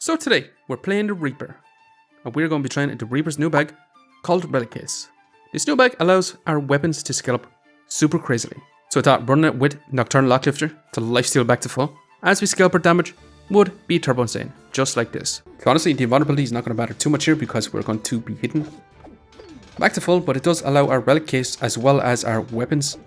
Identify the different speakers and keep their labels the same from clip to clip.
Speaker 1: So today, we're playing the Reaper, and we're going to be trying the Reaper's new bag called RELIC CASE. This new bag allows our weapons to scale up super crazily. So I thought running it with Nocturnal Locklifter to lifesteal back to full, as we scale up our damage, would be turbo insane, just like this. So honestly, the invulnerability is not going to matter too much here because we're going to be hitting back to full, but it does allow our RELIC CASE as well as our weapons,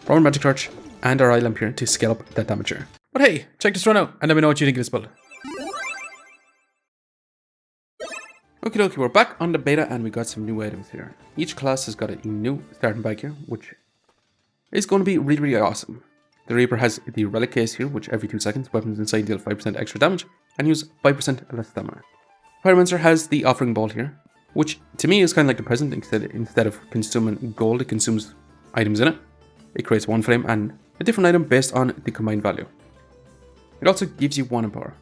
Speaker 1: Pyromancer Magic Torch, and our eye lamp here to scale up that damage here. But hey, check this run out and let me know what you think of this build. Okay, we're back on the beta and we got some new items here. Each class has got a new starting bag here, which is going to be really awesome. The Reaper has the RELIC CASE here, which every 2 seconds, weapons inside deal 5% extra damage and use 5% less stamina. Pyromancer has the Offering Ball here, which to me is kind of like the present. Instead of consuming gold, it consumes items in it. It creates one flame and a different item based on the combined value. It also gives you 1 empower.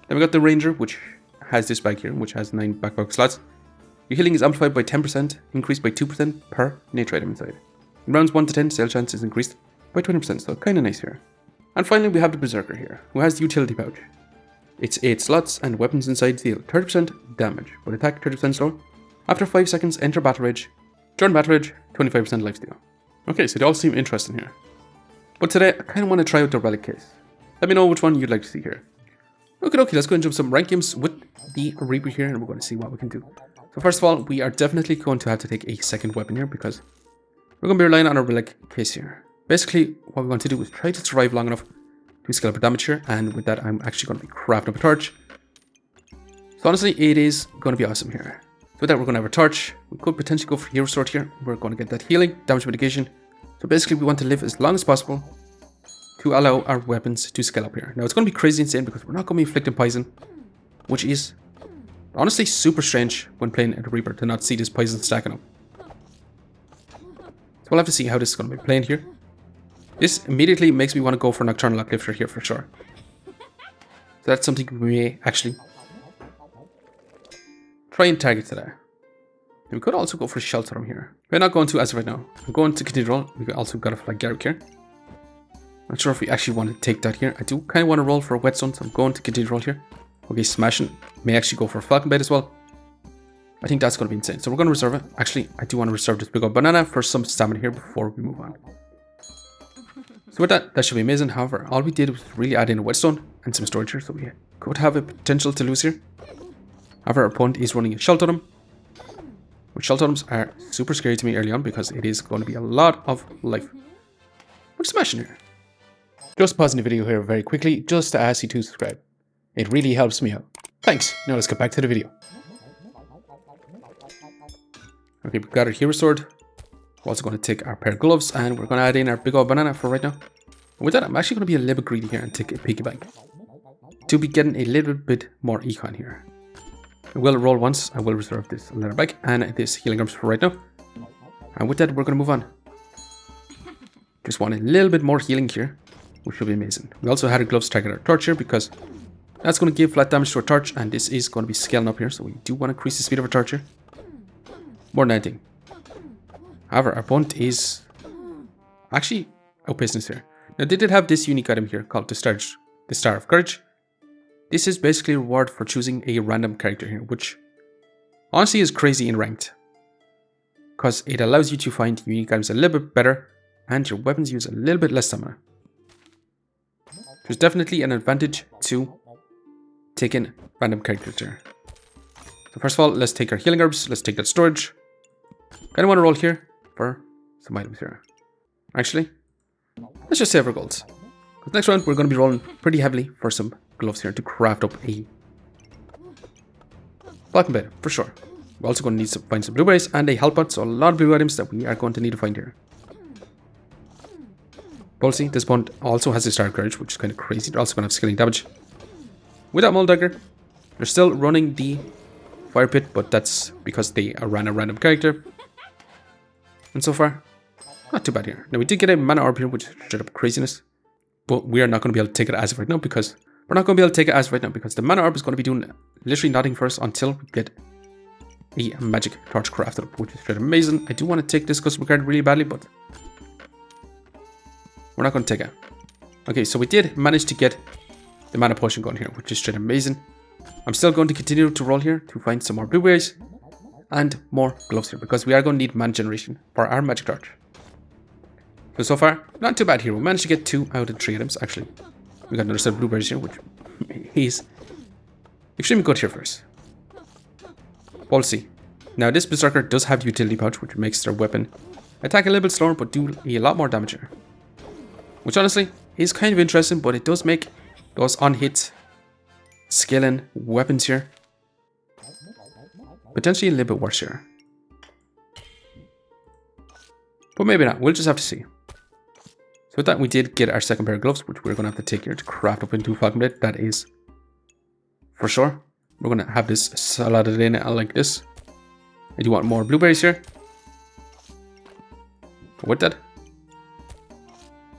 Speaker 1: Then we got the Ranger, which has this bag here, which has 9 backpack slots. Your healing is amplified by 10%, increased by 2% per nature item inside. In rounds 1 to 10, sale chance is increased by 20%, so kind of nice here. And finally, we have the Berserker here, who has the utility pouch. It's 8 slots, and weapons inside deal 30% damage, but attack 30% slower. After 5 seconds, enter Battle Rage. During Battle Rage, 25% lifesteal. Okay, so they all seem interesting here. But today, I kind of want to try out the RELIC CASE. Let me know which one you'd like to see here. Okay, let's go and jump some rank games with the Reaper here, and we're going to see what we can do. So first of all, we are definitely going to have to take a second weapon here because we're going to be relying on our RELIC CASE here. Basically, what we want to do is try to survive long enough to scale up our damage here, and with that, I'm actually going to be crafting up a torch. So honestly, it is going to be awesome here. So with that, we're going to have a torch. We could potentially go for Hero Sword here. We're going to get that healing, damage mitigation. So basically, we want to live as long as possible to allow our weapons to scale up here. Now, it's going to be crazy insane because we're not going to be inflicting poison, which is honestly super strange when playing at a Reaper to not see this poison stacking up. So we'll have to see how this is going to be playing here. This immediately makes me want to go for Nocturnal Locklifter here for sure. So that's something we may actually try and target today. And we could also go for Shelter here. We're not going to as of right now. I'm going to Cathedral. We also got a Flag Garrick here. Not sure if we actually want to take that here. I do kind of want to roll for a Whetstone, so I'm going to Cathedral here. Okay, Smashing. May actually go for a Falcon Blade as well. I think that's going to be insane. So we're going to reserve it. Actually, I do want to reserve this big old banana for some stamina here before we move on. So with that, that should be amazing. However, all we did was really add in a Whetstone and some storage here, so we could have a potential to lose here. However, our opponent is running a Shell Totem, which Shell Totems are super scary to me early on because it is going to be a lot of life. We're smashing here. Just pausing the video here very quickly, just to ask you to subscribe. It really helps me out. Thanks. Now let's get back to the video. Okay, we've got our Hero Sword. We're also going to take our pair of gloves, and we're going to add in our big old banana for right now. And with that, I'm actually going to be a little bit greedy here and take a piggy bank to be getting a little bit more econ here. I will roll once. I will reserve this leather bag and this healing herbs for right now. And with that, we're going to move on. Just want a little bit more healing here, which should be amazing. We also had our gloves target our torch here because that's going to give flat damage to our torch, and this is going to be scaling up here, so we do want to increase the speed of our torch here. More than anything. However, our opponent is actually outpacing us here. Now, they did have this unique item here called the Star of Courage. This is basically a reward for choosing a random character here, which honestly is crazy in ranked, because it allows you to find unique items a little bit better, and your weapons use a little bit less stamina. There's definitely an advantage to taking random characters here. So first of all, let's take our healing herbs. Let's take that storage. Kind of want to roll here for some items here. Actually, let's just save our golds. Because next round, we're going to be rolling pretty heavily for some gloves here to craft up a Falcon Blade, for sure. We're also going to need to find some blueberries and a health pot, so a lot of blue items that we are going to need to find here. Policy, this opponent also has a Star of Courage, which is kind of crazy. They're also going to have scaling damage. With that Mulldagger, they're still running the Fire Pit, but that's because they ran a random character. And so far, not too bad here. Now, we did get a Mana Orb here, which is straight up craziness. But we are not going to be able to take it as of right now because the Mana Orb is going to be doing literally nothing for us until we get a Magic Torch crafted up, which is straight amazing. I do want to take this custom card really badly, but we're not going to take it. Okay, so we did manage to get the Mana Potion going here, which is straight amazing. I'm still going to continue to roll here to find some more blueberries and more gloves here, because we are going to need mana generation for our magic torch. So far, not too bad here. We managed to get 2 out of 3 items, actually. We got another set of blueberries here, which is extremely good here for us. We'll see. Now, this Berserker does have the utility pouch, which makes their weapon attack a little bit slower, but do a lot more damage here. Which honestly is kind of interesting, but it does make those on-hit scaling weapons here potentially a little bit worse here. But maybe not. We'll just have to see. So with that, we did get our second pair of gloves, which we're going to have to take here to craft up into Falcon Blade. That is for sure. We're going to have this slotted in like this. I do want more blueberries here. But with that,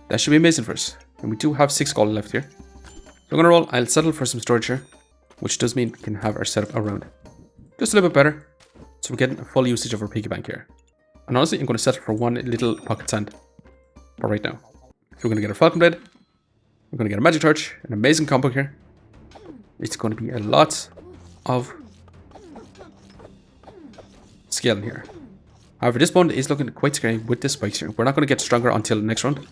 Speaker 1: that should be amazing for us. And we do have 6 gold left here. So I'm going to roll. I'll settle for some storage here, which does mean we can have our setup around just a little bit better. So we're getting a full usage of our piggy bank here. And honestly, I'm going to settle for 1 little pocket sand for right now. So we're going to get a Falcon Blade. We're going to get a magic torch. An amazing combo here. It's going to be a lot of scaling here. However, this bond is looking quite scary with the spikes here. We're not going to get stronger until the next round,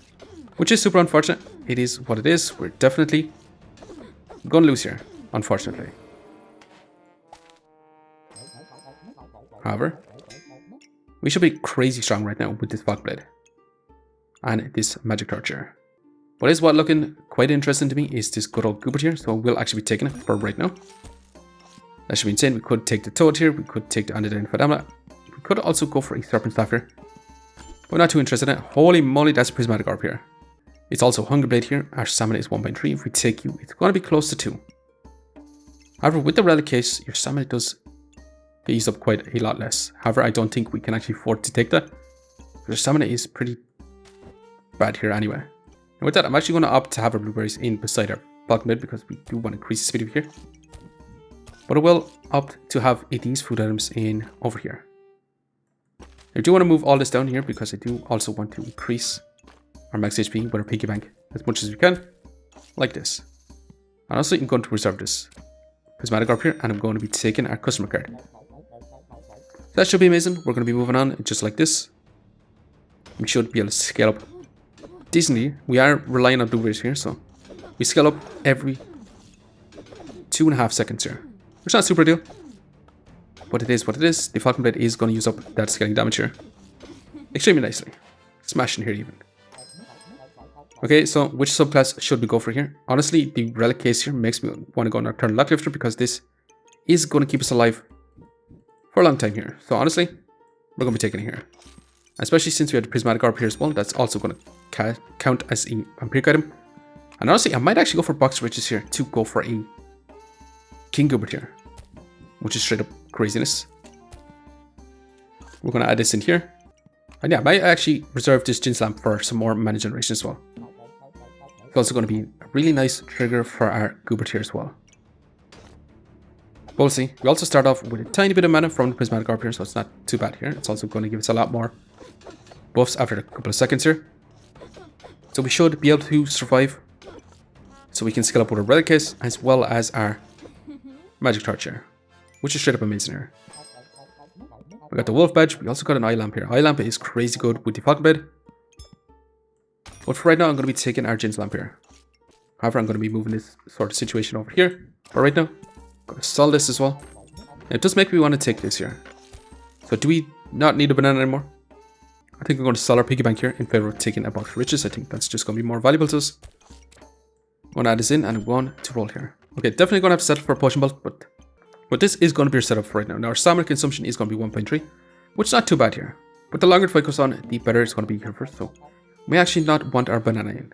Speaker 1: which is super unfortunate. It is what it is. We're definitely going to lose here, unfortunately. However, we should be crazy strong right now with this Falcon Blade and this magic torch here. What is looking quite interesting to me is this good old Goobert here, so we'll actually be taking it for right now. That should be insane. We could take the Toad here, we could take the Undead Infadamla. We could also go for a Serpent Staff here. We're not too interested in it. Holy moly, that's a Prismatic Orb here. It's also Hunger Blade here. Our stamina is 1.3. If we take you, it's going to be close to 2. However, with the Relic Case, your stamina does get used up quite a lot less. However, I don't think we can actually afford to take that. Your stamina is pretty bad here anyway. And with that, I'm actually going to opt to have our blueberries in beside our Falcon Blade because we do want to increase the speed of here. But I will opt to have these food items in over here. I do want to move all this down here because I do also want to increase our max HP with our piggy bank as much as we can, like this. And also, I'm going to reserve this Prismatic Orb here, and I'm going to be taking our customer card. So that should be amazing. We're going to be moving on just like this. We should be able to scale up decently. We are relying on blueberries here, so we scale up every 2.5 seconds here. Which is not super deal, but it is what it is. The Falcon Blade is going to use up that scaling damage here extremely nicely. Smashing here even. Okay, so which subclass should we go for here? Honestly, the Relic Case here makes me want to go Nocturnal Locklifter because this is going to keep us alive for a long time here. So honestly, we're going to be taking it here. Especially since we had the Prismatic Orb here as well. That's also going to count as a vampiric item. And honestly, I might actually go for Box Riches here to go for a King Goobert here, which is straight up craziness. We're going to add this in here. And yeah, I might actually reserve this Djinn's Lamp for some more mana generation as well. It's also going to be a really nice trigger for our Goobert here as well. We'll see. We also start off with a tiny bit of mana from the Prismatic Orb here, so it's not too bad here. It's also going to give us a lot more buffs after a couple of seconds here. So we should be able to survive. So we can scale up with our Relic Case as well as our Magic Torch here, which is straight up amazing here. We got the Wolf Badge. We also got an Eye Lamp here. Eye Lamp is crazy good with the Falcon Blade. But for right now, I'm going to be taking our Djinn's Lamp here. However, I'm going to be moving this sort of situation over here. For right now, I'm going to sell this as well. And it does make me want to take this here. So do we not need a banana anymore? I think we're going to sell our piggy bank here in favor of taking a Box of Riches. I think that's just going to be more valuable to us. I'm going to add this in and I'm going to roll here. Okay, definitely going to have to settle for a Potion Belt, but this is going to be our setup for right now. Now, our stamina consumption is going to be 1.3, which is not too bad here. But the longer the fight goes on, the better it's going to be here first. So, we may actually not want our banana in.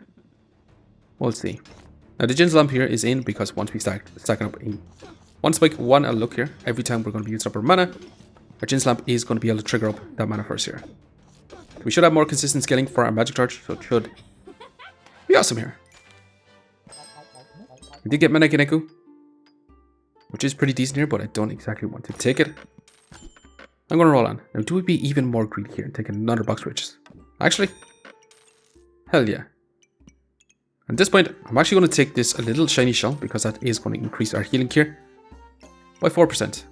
Speaker 1: We'll see. Now, the Djinn's Lamp here is in because once we start stacking up a 1 spike, 1 look here, every time we're going to be using up our mana, our Djinn's Lamp is going to be able to trigger up that mana first here. We should have more consistent scaling for our Magic Torch, so it should be awesome here. We did get Menekineku, which is pretty decent here, but I don't exactly want to take it. I'm going to roll on. Now, do we be even more greedy here and take another Box of Riches? Actually, hell yeah. At this point, I'm actually going to take this a little shiny shell because that is going to increase our healing here by 4%.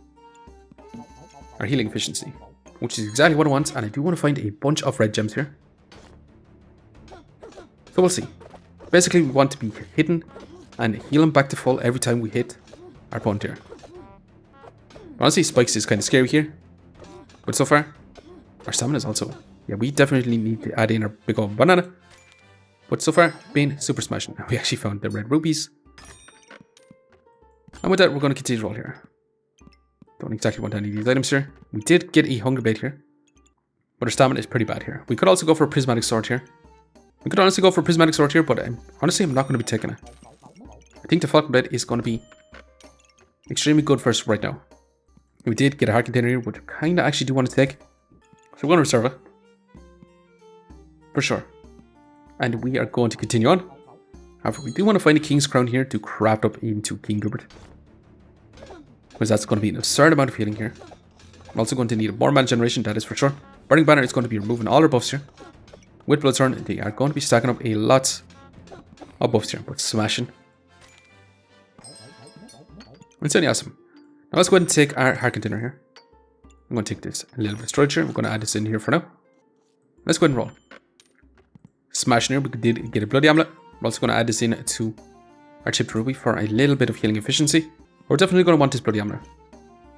Speaker 1: Our healing efficiency, which is exactly what I want, and I do want to find a bunch of red gems here. So we'll see. Basically, we want to be hidden and heal them back to full every time we hit our opponent here. Honestly, spikes is kind of scary here, but so far, our stamina is also... Yeah, we definitely need to add in our big old banana, but so far, been super smashing. We actually found the red rubies. And with that, we're going to continue to roll here. Don't exactly want any of these items here. We did get a hunger bait here, but our stamina is pretty bad here. We could also go for a prismatic sword here. We could honestly go for a prismatic sword here, but honestly, I'm not going to be taking it. I think the Falcon Blade is going to be extremely good for us right now. We did get a heart container here, which I kind of actually do want to take. So we're going to reserve it. For sure. And we are going to continue on. However, we do want to find a King's Crown here to craft up into King Goobert, because that's going to be an absurd amount of healing here. I'm also going to need more mana generation, that is for sure. Burning Banner is going to be removing all our buffs here. With Bloodthorn, they are going to be stacking up a lot of buffs here, but smashing. It's only awesome. Now let's go ahead and take our heart container here. I'm going to take this a little bit of storage here. We're going to add this in here for now. Let's go ahead and roll. Smashing here, we did get a bloody amulet. We're also going to add this in to our chipped ruby for a little bit of healing efficiency. We're definitely going to want this bloody amulet.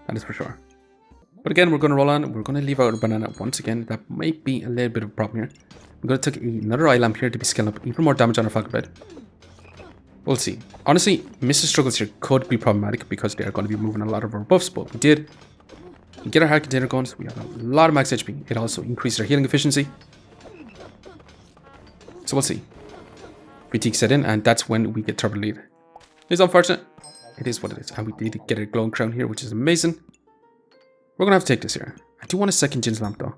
Speaker 1: That is for sure. But again, we're going to roll on. We're going to leave out a banana once again. That might be a little bit of a problem here. I'm going to take another eye lamp here to be scaling up even more damage on our Falcon Blade. We'll see. Honestly, Mr. Struggles here could be problematic because they are going to be moving a lot of our buffs, but we did get our heart container going, so we have a lot of max HP. It also increased our healing efficiency. So we'll see. Fatigue set in, and that's when we get turbo lead. It's unfortunate. It is what it is. And we did get a glowing crown here, which is amazing. We're going to have to take this here. I do want a second Jinn's lamp though,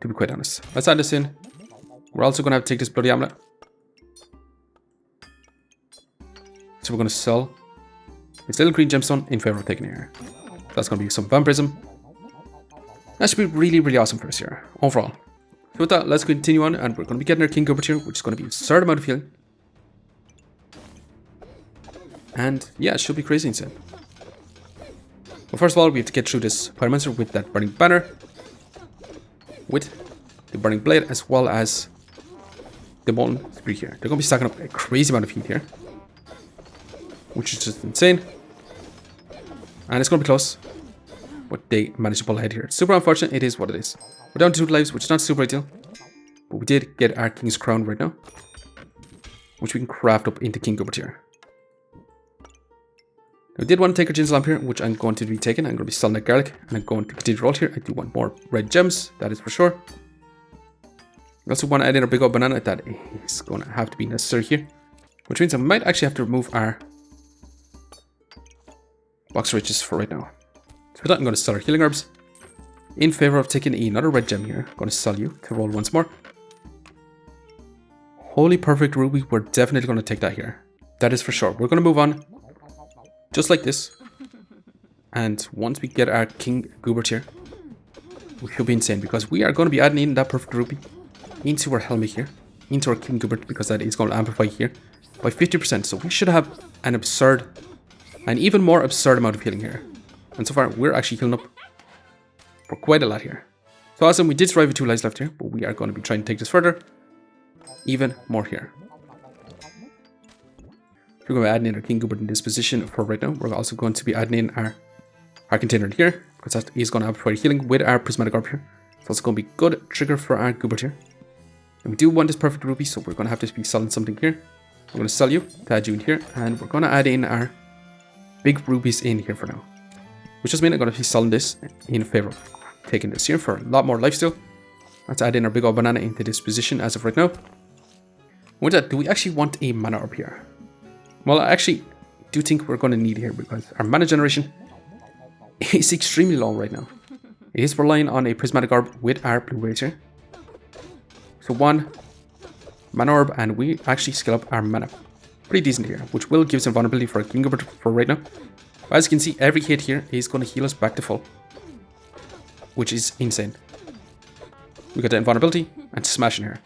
Speaker 1: to be quite honest. Let's add this in. We're also going to have to take this bloody amulet. So we're going to sell this little green gemstone in favor of taking it here. That's going to be some vampirism. That should be really, really awesome for us here, overall. So with that, let's continue on, and we're going to be getting our King Goobert here, which is going to be a certain amount of healing. And yeah, it should be crazy insane. But first of all, we have to get through this Pyromancer with that Burning Banner, with the Burning Blade, as well as the Molten Spree here. They're going to be stacking up a crazy amount of heat here, which is just insane. And it's going to be close, but they managed to pull ahead here. It's super unfortunate. It is what it is. We're down to 2 lives, which is not super ideal, but we did get our King's Crown right now, which we can craft up into King Goobert here. I did want to take our Jinn's lamp here, which I'm going to be taking. I'm going to be selling that garlic, and I'm going to continue to roll here. I do want more red gems, that is for sure. I also want to add in a big old banana. That is going to have to be necessary here, which means I might actually have to remove our box riches for right now. So for that, I'm going to sell our healing herbs in favor of taking another red gem here. I'm going to sell you to roll once more. Holy perfect ruby. We're definitely going to take that here. That is for sure. We're going to move on just like this. And once we get our King Goobert here, we should be insane, because we are going to be adding in that perfect ruby into our helmet here, into our King Goobert, because that is going to amplify here by 50%. So we should have an absurd, an even more absurd amount of healing here. And so far, we're actually healing up for quite a lot here. So awesome, we did survive with 2 lives left here, but we are going to be trying to take this further, even more here. We're going to be adding in our King Goobert in this position for right now. We're also going to be adding in our container here, because that is going to amplify healing with our Prismatic Orb here. So it's going to be a good trigger for our Goobert here. And we do want this perfect ruby, so we're going to have to be selling something here. We're going to sell you to add you in here, and we're going to add in our big rubies in here for now. Which just means I'm going to be selling this in favor of taking this here for a lot more lifesteal. Let's add in our big old banana into this position as of right now. With that, do we actually want a mana orb here? Well, I actually do think we're going to need it here, because our mana generation is extremely low right now. It is relying on a Prismatic Orb with our blue rays here. So 1 mana orb, and we actually scale up our mana pretty decent here, which will give some vulnerability for a King Goobert for right now. As you can see, every hit here is going to heal us back to full, which is insane. We got the invulnerability and smashing here.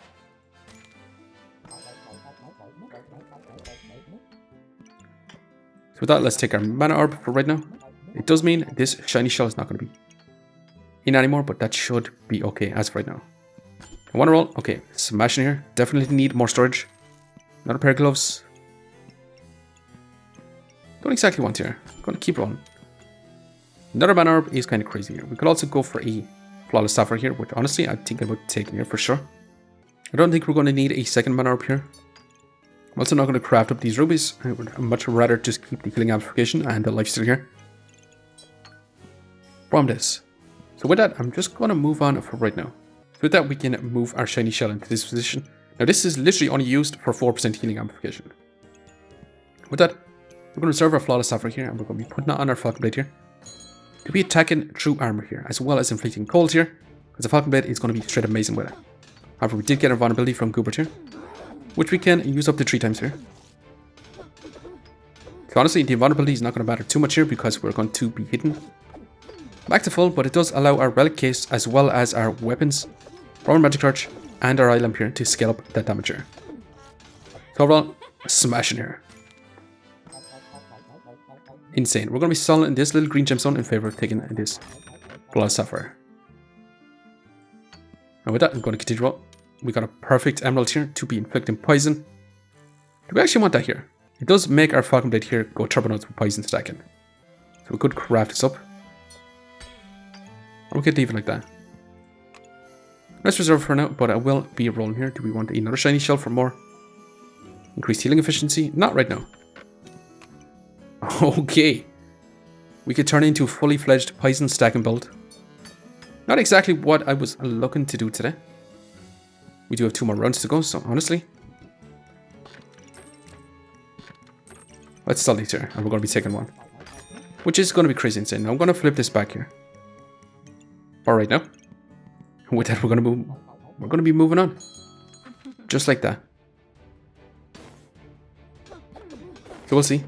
Speaker 1: So with that, let's take our mana orb for right now. It does mean this shiny shell is not going to be in anymore, but that should be okay as of right now. I want to roll. Okay, smash in here. Definitely need more storage. Another pair of gloves. Don't exactly want here. Going to keep rolling. Another mana orb is kind of crazy here. We could also go for a flawless sapphire here, which honestly I'm thinking about taking here for sure. I don't think we're going to need a second mana orb here. I'm also not going to craft up these rubies. I would much rather just keep the healing amplification and the lifesteal here from this. So with that, I'm just going to move on for right now. So with that, we can move our shiny shell into this position. Now this is literally only used for 4% healing amplification. With that, we're going to reserve our flawless sapphire here, and we're going to be putting it on our falcon blade here to be attacking through armor here, as well as inflicting cold here, because the falcon blade is going to be straight amazing with it. However, we did get our vulnerability from Goobert here, which we can use up to 3 times here. So honestly, the vulnerability is not going to matter too much here because we're going to be hitting back to full, but it does allow our relic case as well as our weapons from our magic torch and our eye lamp here to scale up that damage here. So overall, smashing here. Insane. We're going to be selling this little green gemstone in favor of taking this flawless sapphire. And with that, I'm going to continue roll. We got a perfect emerald here to be inflicting poison. Do we actually want that here? It does make our falcon blade here go turbo nuts with poison stacking. So we could craft this up. Or we could leave it like that. Let's reserve for now, but I will be rolling here. Do we want another shiny shell for more increased healing efficiency? Not right now. Okay. We could turn into a fully fledged poison stacking build. Not exactly what I was looking to do today. We do have 2 more rounds to go, so honestly, let's sell these here, and we're going to be taking one, which is going to be crazy insane. Now I'm going to flip this back here. All right now, with that, we're going to be moving on, just like that. So we'll see.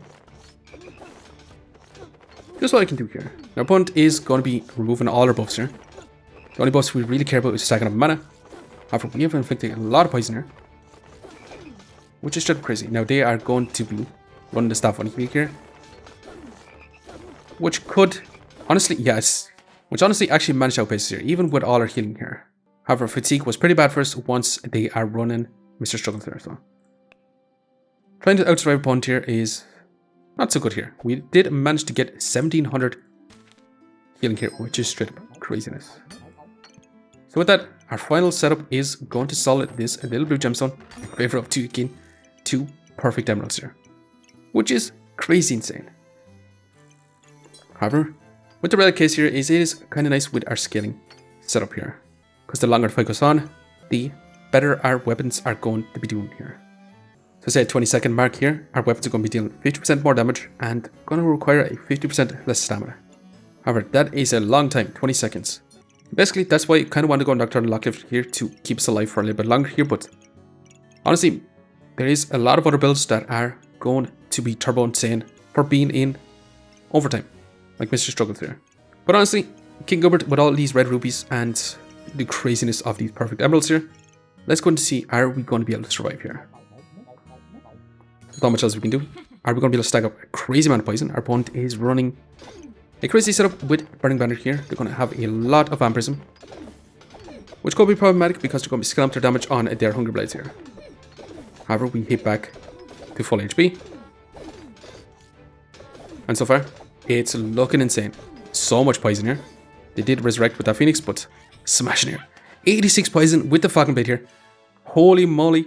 Speaker 1: Here's what I can do here. Our opponent is going to be removing all our buffs here. The only buffs we really care about is stacking up mana. However, we have inflicted a lot of poison here, which is just crazy. Now they are going to be running the staff on heal here, which could honestly, yes, which honestly actually managed to outpace here, even with all our healing here. However, fatigue was pretty bad for us once they are running Mr. Struggles there. So trying to outsurvive opponent here is not so good here. We did manage to get 1700 healing here, which is straight up craziness. So with that, our final setup is going to solid this little blue gemstone in favor of taking 2 perfect emeralds here, which is crazy insane. However, with the relic case here, it is kind of nice with our scaling setup here, because the longer the fight goes on, the better our weapons are going to be doing here. So say at 20-second mark here, our weapons are going to be dealing 50% more damage and going to require a 50% less stamina. However, that is a long time, 20 seconds. Basically, that's why I kind of want to go Nocturnal Locklift here to keep us alive for a little bit longer here, but honestly, there is a lot of other builds that are going to be turbo insane for being in overtime, like Mr. Struggles here. But honestly, King Goobert with all these red rubies and the craziness of these perfect emeralds here, let's go and see, are we going to be able to survive here? There's not much else we can do. Are we going to be able to stack up a crazy amount of poison? Our opponent is running a crazy setup with Burning Banner here. They're going to have a lot of vampirism, which could be problematic because they're going to be scaling up their damage on their Hunger Blades here. However, we hit back to full HP. And so far, it's looking insane. So much poison here. They did resurrect with that Phoenix, but smashing here. 86 poison with the Falcon Blade here. Holy moly.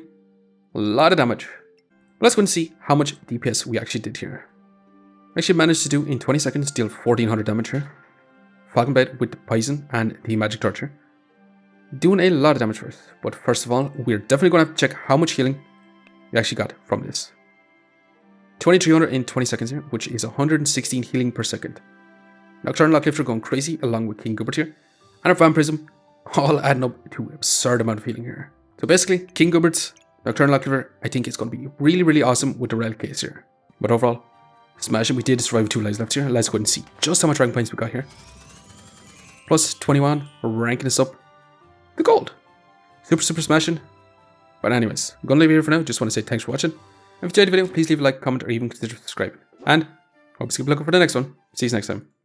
Speaker 1: A lot of damage. Let's go and see how much DPS we actually did here. Actually managed to do in 20 seconds, deal 1400 damage here. Falcon Blade with the poison and the magic torch here. Doing a lot of damage for us. But first of all, we're definitely going to have to check how much healing we actually got from this. 2300 in 20 seconds here, which is 116 healing per second. Nocturnal Locklifter going crazy along with King Goobert here. And our Vampirism all adding up to an absurd amount of healing here. So basically, King Goobert's Nocturnal Locklifter, I think it's going to be really, really awesome with the Relic Case here. But overall, smashing. We did survive with 2 lives left here. Let's go ahead and see just how much rank points we got here. Plus 21, we're ranking us up the gold. Super smashing. But anyways, I'm going to leave it here for now. Just want to say thanks for watching. If you enjoyed the video, please leave a like, comment, or even consider subscribing. And Hope you keep looking for the next one. See you next time.